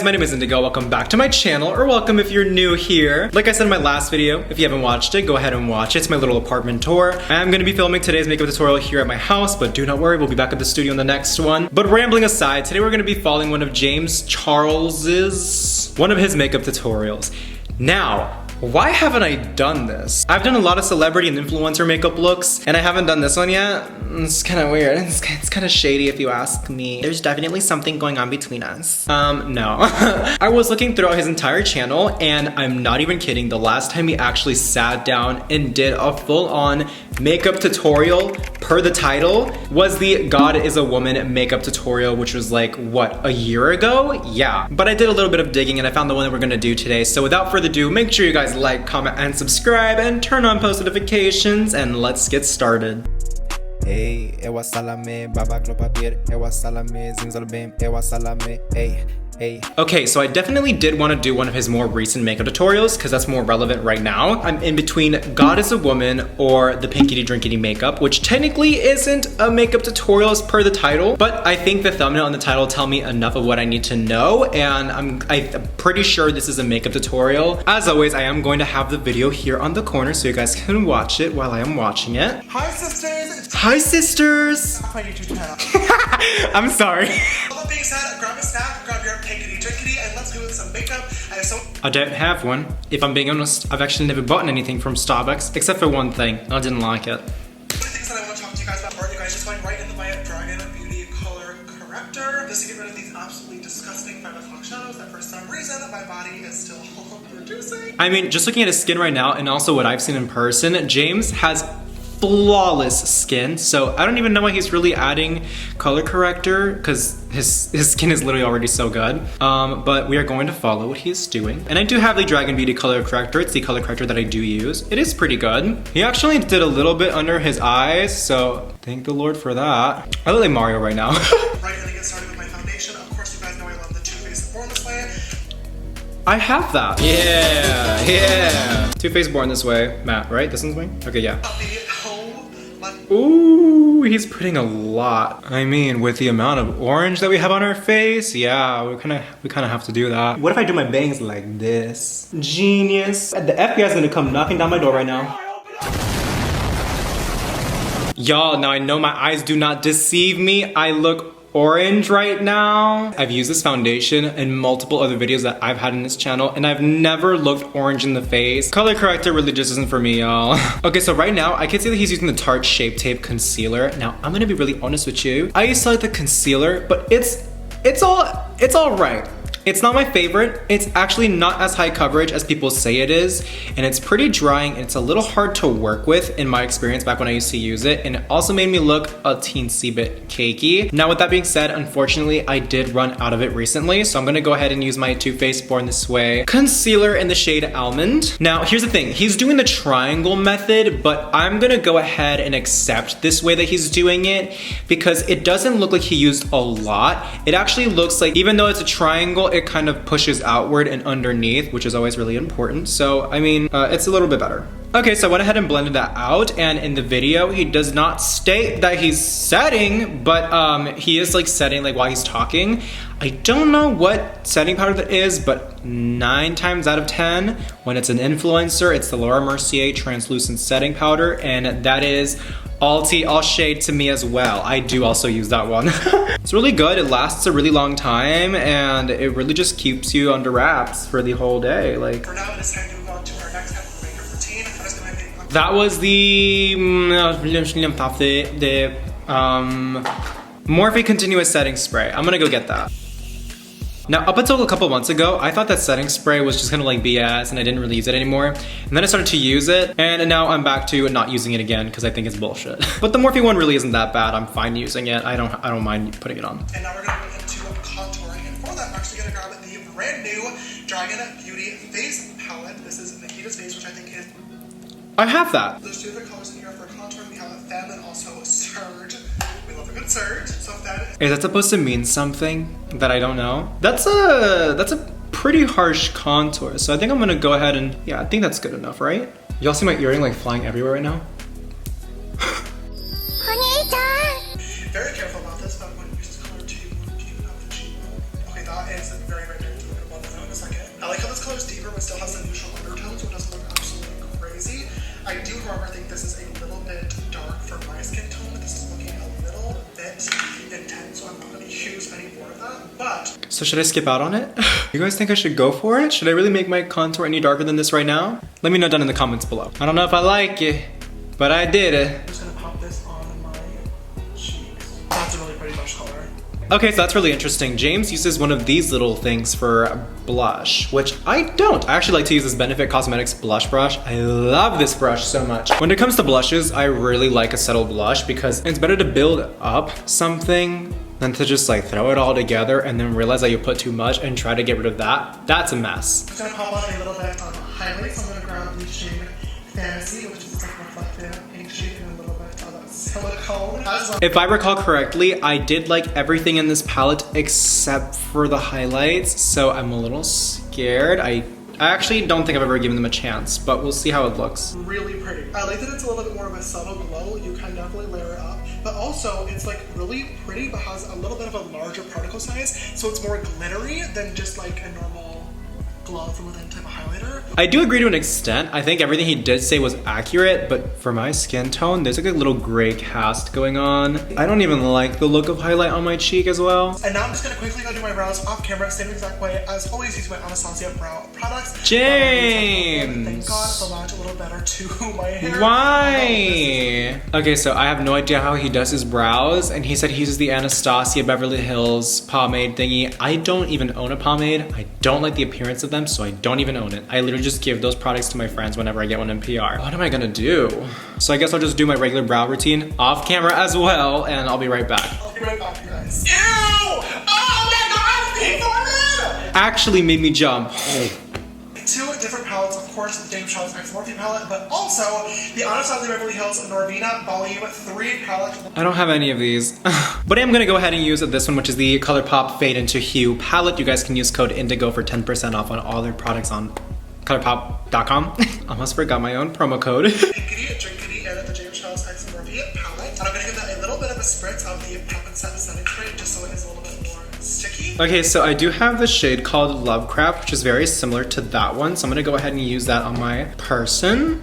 guys, my name is Indigo. Welcome back to my channel, or welcome if you're new here. Like I said in my last video, if you haven't watched it, go ahead and watch it. It's my little apartment tour. I'm gonna be filming today's makeup tutorial here at my house, but do not worry, we'll be back at the studio in the next one. But rambling aside, today we're gonna be following one of James Charles's, one of his makeup tutorials. Now, why haven't I done this? I've done a lot of celebrity and influencer makeup looks, and I haven't done this one yet. It's kind of weird. It's kind of shady if you ask me. There's definitely something going on between us. No. I was looking throughout his entire channel, and I'm not even kidding. The last time he actually sat down and did a full-on makeup tutorial per the title was the God is a Woman makeup tutorial, which was like, what, a year ago? Yeah. But I did a little bit of digging and I found the one that we're gonna do today. So without further ado, make sure you guys like, comment, and subscribe, and turn on post notifications, and let's get started. Hey, ewa salame, baba klopapir, ewa salame, zingzalbim, ewa salame, hey. Okay, so I definitely did want to do one of his more recent makeup tutorials because that's more relevant right now. I'm in between God is a Woman or the Pinkity Drinkity makeup, which technically isn't a makeup tutorial as per the title, but I think the thumbnail and the title tell me enough of what I need to know, and I'm pretty sure this is a makeup tutorial. As always, I am going to have the video here on the corner so you guys can watch it while I am watching it. Hi sisters! Hi sisters! My YouTube channel. I'm sorry. All that being said, grab a snack, grab your pinkity drinkity, and let's go with some makeup. I don't have one. If I'm being honest, I've actually never bought anything from Starbucks, except for one thing. I didn't like it. One of the things that I want to talk to you guys about, you guys just going right into my Dragon Beauty Color Corrector, just to get rid of these absolutely disgusting 5 o'clock shadows that for some reason my body is still producing. I mean, just looking at his skin right now, and also what I've seen in person, James has flawless skin, so I don't even know why he's really adding color corrector, because his skin is literally already so good. But we are going to follow what he is doing. And I do have the Dragon Beauty color corrector. It's the color corrector that I do use. It is pretty good. He actually did a little bit under his eyes, so thank the Lord for that. I look like Mario right now. Right, gonna get started with my foundation. Of course, you guys know I love the Too Faced Born This Way. I have that. Yeah. Too Faced Born This Way. Matte, right? This one's mine? Okay, yeah. Ooh, he's putting a lot. I mean, with the amount of orange that we have on our face, yeah, we kind of have to do that. What if I do my bangs like this? Genius. The FBI is gonna come knocking down my door right now. Y'all, now I know my eyes do not deceive me. I look orange right now. I've used this foundation in multiple other videos that I've had in this channel, and I've never looked orange in the face. Color corrector really just isn't for me, y'all. Okay, so right now I can see that he's using the Tarte Shape Tape Concealer. Now I'm gonna be really honest with you. I used to like the concealer, but it's all right. It's not my favorite. It's actually not as high coverage as people say it is, and it's pretty drying, and it's a little hard to work with in my experience back when I used to use it, and it also made me look a teensy bit cakey. Now with that being said, unfortunately I did run out of it recently, so I'm gonna go ahead and use my Too Faced Born This Way concealer in the shade Almond. Now here's the thing, he's doing the triangle method, but I'm gonna go ahead and accept this way that he's doing it because it doesn't look like he used a lot. It actually looks like, even though it's a triangle, it kind of pushes outward and underneath, which is always really important. So, I mean, it's a little bit better. Okay, so I went ahead and blended that out, and in the video, he does not state that he's setting, but he is like setting like while he's talking. I don't know what setting powder that is, but 9 times out of 10, when it's an influencer, it's the Laura Mercier translucent setting powder, and that is all tea, all shade to me as well. I do also use that one. It's really good, it lasts a really long time, and it really just keeps you under wraps for the whole day. Like, for now, it is time to move on to our next type of makeup routine. I'm just gonna make that was the Morphe Continuous Setting Spray. I'm gonna go get that. Now, up until a couple months ago, I thought that setting spray was just kind of like BS and I didn't really use it anymore. And then I started to use it, and now I'm back to not using it again because I think it's bullshit. But the Morphe one really isn't that bad. I'm fine using it. I don't mind putting it on. And now we're gonna move into contouring, and for that, I'm actually gonna grab the brand new Dragon Beauty Face Palette. This is Nikita's Face, which I think is... I have that. There's 2 different colors in here for contouring. We have a Femme and also a Surge. We love a good Surge. So if that is that supposed to mean something that I don't know? That's a pretty harsh contour, so I think I'm gonna go ahead and, yeah, I think that's good enough, right? Y'all see my earring like flying everywhere right now? Very careful about this, but when you use this color too, keep it up the cheekbone. Okay, that is very, very, very still has some neutral undertones, so it doesn't look absolutely crazy. I do, however, think this is a little bit dark for my skin tone. This is looking a little bit intense, so I'm not going to use any more of that. But so should I skip out on it? You guys think I should go for it? Should I really make my contour any darker than this right now? Let me know down in the comments below. I don't know if I like it, but I did it. I'm just going to pop this on my cheeks. That's a really pretty blush color. Okay, so that's really interesting. James uses one of these little things for blush, which I don't. I actually like to use this Benefit Cosmetics blush brush. I love this brush so much. When it comes to blushes, I really like a subtle blush because it's better to build up something than to just like throw it all together and then realize that you put too much and try to get rid of that. That's a mess. I'm gonna pop on a little bit of highlights. I'm gonna grab the shade Fantasy, which is like reflective pink shade, and a little bit of silicone as well. If I recall correctly, I did like everything in this palette except for the highlights, so I'm a little scared. I actually don't think I've ever given them a chance, but we'll see how it looks. Really pretty. I like that it's a little bit more of a subtle glow. You can definitely layer it up, but also it's like really pretty, but has a little bit of a larger particle size, so it's more glittery than just like a normal glow from within type of highlighter. I do agree to an extent. I think everything he did say was accurate, but for my skin tone, there's like a little gray cast going on. I don't even like the look of highlight on my cheek as well. And now I'm just gonna quickly go do my brows off camera, same exact way. As always, use my Anastasia brow products. James! Thank God the match a little better to my hair. Why? Okay, so I have no idea how he does his brows, and he said he uses the Anastasia Beverly Hills pomade thingy. I don't even own a pomade. I don't like the appearance of them, so I don't even own it. I literally just give those products to my friends whenever I get one in PR. What am I gonna do? So I guess I'll just do my regular brow routine off camera as well, and I'll be right back. I'll be right back, you guys. Ew! Oh my God, people! Actually made me jump. Two different palettes, of course, the James Charles X Morphe palette, but also the Anastasia Beverly Hills Norvina Volume 3 palette. I don't have any of these. But I'm gonna go ahead and use this one, which is the ColourPop Fade into Hue palette. You guys can use code Indigo for 10% off on all their products on ColourPop.com. Almost forgot my own promo code. Pinkity, Drinkity, and the James Charles X Morphe palette. And I'm gonna give that a little bit of a spritz of the Pep and Set setting spray just so it is a little bit more sticky. Okay, so I do have the shade called Lovecraft, which is very similar to that one. So I'm gonna go ahead and use that on my person.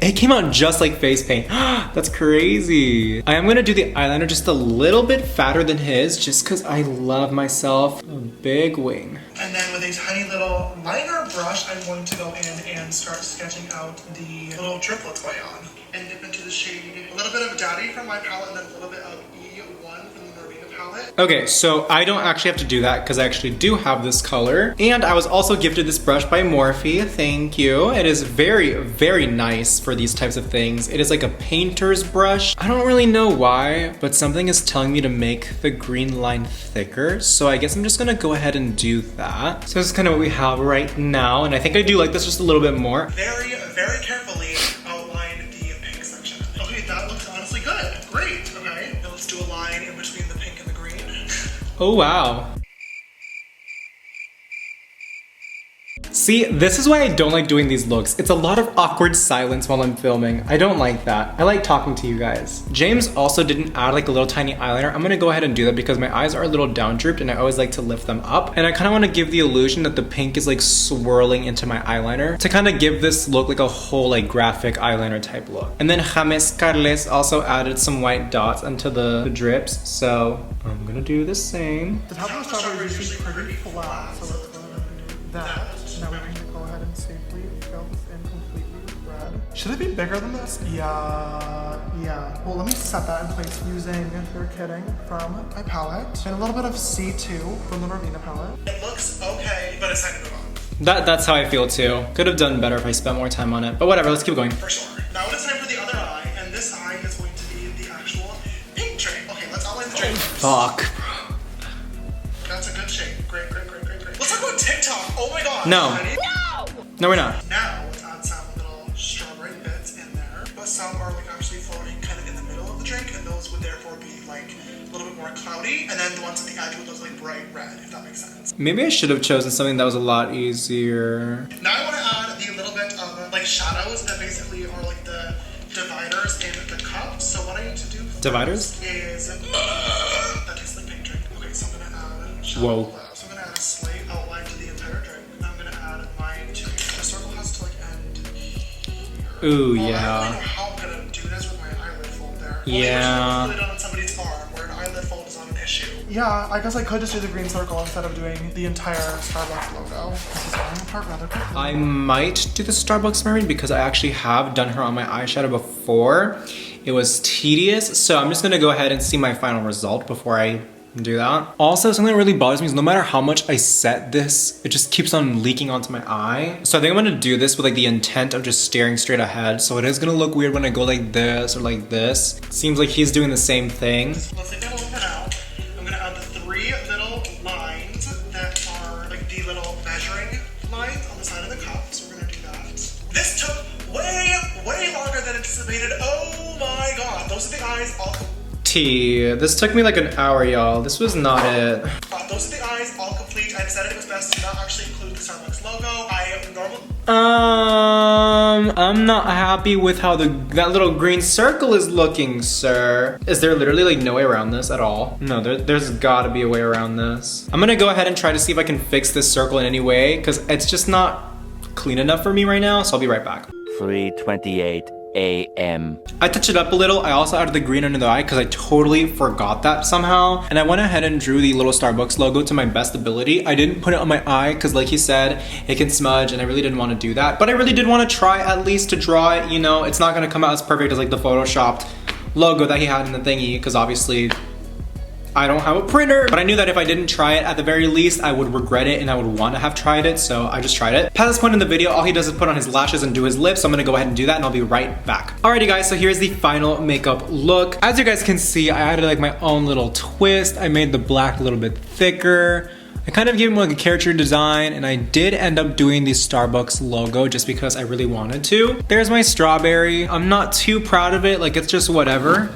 It came out just like face paint. That's crazy. I am gonna do the eyeliner just a little bit fatter than his, just cause I love myself a big wing. And then with a tiny little liner brush, I'm going to go in and start sketching out the little driplets going on. And dip into the shade, a little bit of Daddy from my palette, and then a little bit of E1 from the Norvina palette. Okay, so I don't actually have to do that because I actually do have this color. And I was also gifted this brush by Morphe, thank you. It is very, very nice for these types of things. It is like a painter's brush. I don't really know why, but something is telling me to make the green line thicker. So I guess I'm just gonna go ahead and do that. So this is kind of what we have right now. And I think I do like this just a little bit more. Very, very carefully outline the pink section. Okay, that looks honestly good. Great, okay. Now let's do a line in between the pink and the green. Oh, wow. See, this is why I don't like doing these looks. It's a lot of awkward silence while I'm filming. I don't like that. I like talking to you guys. James also didn't add like a little tiny eyeliner. I'm gonna go ahead and do that because my eyes are a little down drooped and I always like to lift them up. And I kind of want to give the illusion that the pink is like swirling into my eyeliner to kind of give this look like a whole like graphic eyeliner type look. And then James Carles also added some white dots into the drips. So I'm gonna do the same. The top of the strawberry is usually pretty flat, so let's go ahead and do that. Now we're going to go ahead and safely fill this in completely with red. Should it be bigger than this? Yeah. Well, let me set that in place using You're Kidding from my palette. And a little bit of C2 from the Norvina palette. It looks okay, but it's time to move on. That's how I feel too. Could have done better if I spent more time on it. But whatever, let's keep going. For sure. Now it is time for the other eye, and this eye is going to be the actual pink tray. Okay, let's outline the tray first. Fuck. That's a good shade. Great. Let's talk about TikTok. Oh my god. No. No, we're not. Now let's add some little strawberry bits in there, but some are like actually floating kind of in the middle of the drink, and those would therefore be like a little bit more cloudy, and then the ones at the edge would look like bright red, if that makes sense. Maybe I should have chosen something that was a lot easier. Now I want to add the little bit of like shadows that basically are like the dividers in the cup. So what I need to do Dividers? Is that tastes like pink drink. Okay, so I'm gonna add shadow. Whoa. So I'm gonna add a slight outline to the entire drink. I'm gonna add my two Ooh, well, yeah. I don't really know how I'm gonna do this with my eyelid fold there. Yeah. Well, I wish I could put it on somebody's arm where an eyelid fold is not an issue. Yeah, I guess I could just do the green circle instead of doing the entire Starbucks logo. This is falling apart rather quickly. I might do the Starbucks mermaid because I actually have done her on my eyeshadow before. It was tedious, so I'm just gonna go ahead and see my final result before I do that. Also, something that really bothers me is no matter how much I set this, it just keeps on leaking onto my eye. So I think I'm gonna do this with like the intent of just staring straight ahead. So it is gonna look weird when I go like this or like this. Seems like he's doing the same thing. Let's take that little bit out. I'm gonna add the 3 little lines that are like the little measuring lines on the side of the cup. So we're gonna do that. This took way longer than anticipated. Oh my god. Those are the eyes all This took me like an hour, y'all. This was not it. those are the eyes all complete. I decided it was best to not actually include the Starbucks logo. I'm not happy with how that little green circle is looking, sir. Is there literally like no way around this at all? No, there's gotta be a way around this. I'm gonna go ahead and try to see if I can fix this circle in any way because it's just not clean enough for me right now, so I'll be right back. 3:28 a.m. I touched it up a little. I also added the green under the eye because I totally forgot that somehow. And I went ahead and drew the little Starbucks logo to my best ability. I didn't put it on my eye because like he said, it can smudge and I really didn't want to do that. But I really did want to try at least to draw it, you know. It's not going to come out as perfect as like the photoshopped logo that he had in the thingy because obviously I don't have a printer, but I knew that if I didn't try it, at the very least, I would regret it and I would want to have tried it, so I just tried it. Past this point in the video, all he does is put on his lashes and do his lips, so I'm gonna go ahead and do that and I'll be right back. Alrighty guys, so here's the final makeup look. As you guys can see, I added like my own little twist. I made the black a little bit thicker. I kind of gave him like a character design and I did end up doing the Starbucks logo just because I really wanted to. There's my strawberry. I'm not too proud of it, like it's just whatever.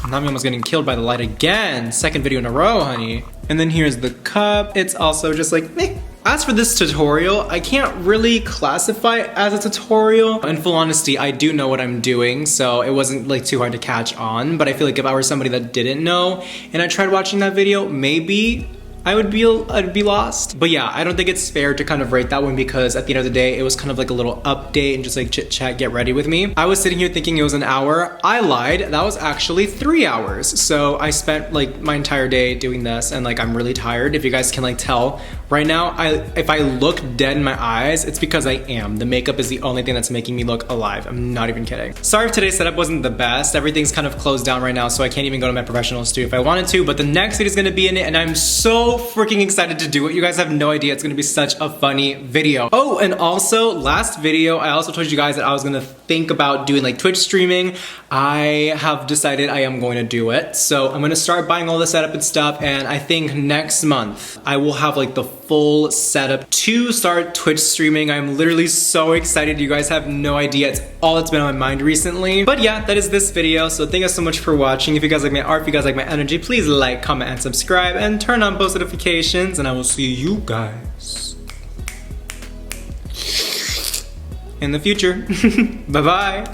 Now I'm almost getting killed by the light again. Second video in a row, honey. And then here's the cup. It's also just like, meh. As for this tutorial, I can't really classify it as a tutorial. In full honesty, I do know what I'm doing, so it wasn't like too hard to catch on. But I feel like if I were somebody that didn't know and I tried watching that video, maybe I'd be lost. But yeah, I don't think it's fair to kind of rate that one because at the end of the day, it was kind of like a little update and just like chit chat, get ready with me. I was sitting here thinking it was an hour. I lied, that was actually 3 hours. So I spent like my entire day doing this and like I'm really tired. If you guys can like tell right now, if I look dead in my eyes, it's because I am. The makeup is the only thing that's making me look alive. I'm not even kidding. Sorry if today's setup wasn't the best. Everything's kind of closed down right now, so I can't even go to my professional studio if I wanted to, but the next video is gonna be in it and I'm so freaking excited to do it. You guys have no idea. It's gonna be such a funny video. Oh, and also last video, I also told you guys that I was gonna think about doing like Twitch streaming. I have decided I am going to do it. So I'm gonna start buying all the setup and stuff. And I think next month I will have like the full setup to start Twitch streaming. I'm literally so excited. You guys have no idea. It's all that's been on my mind recently. But yeah, that is this video. So thank you so much for watching. If you guys like my art, if you guys like my energy, please like, comment, and subscribe and turn on post notifications. And I will see you guys in the future. Bye-bye.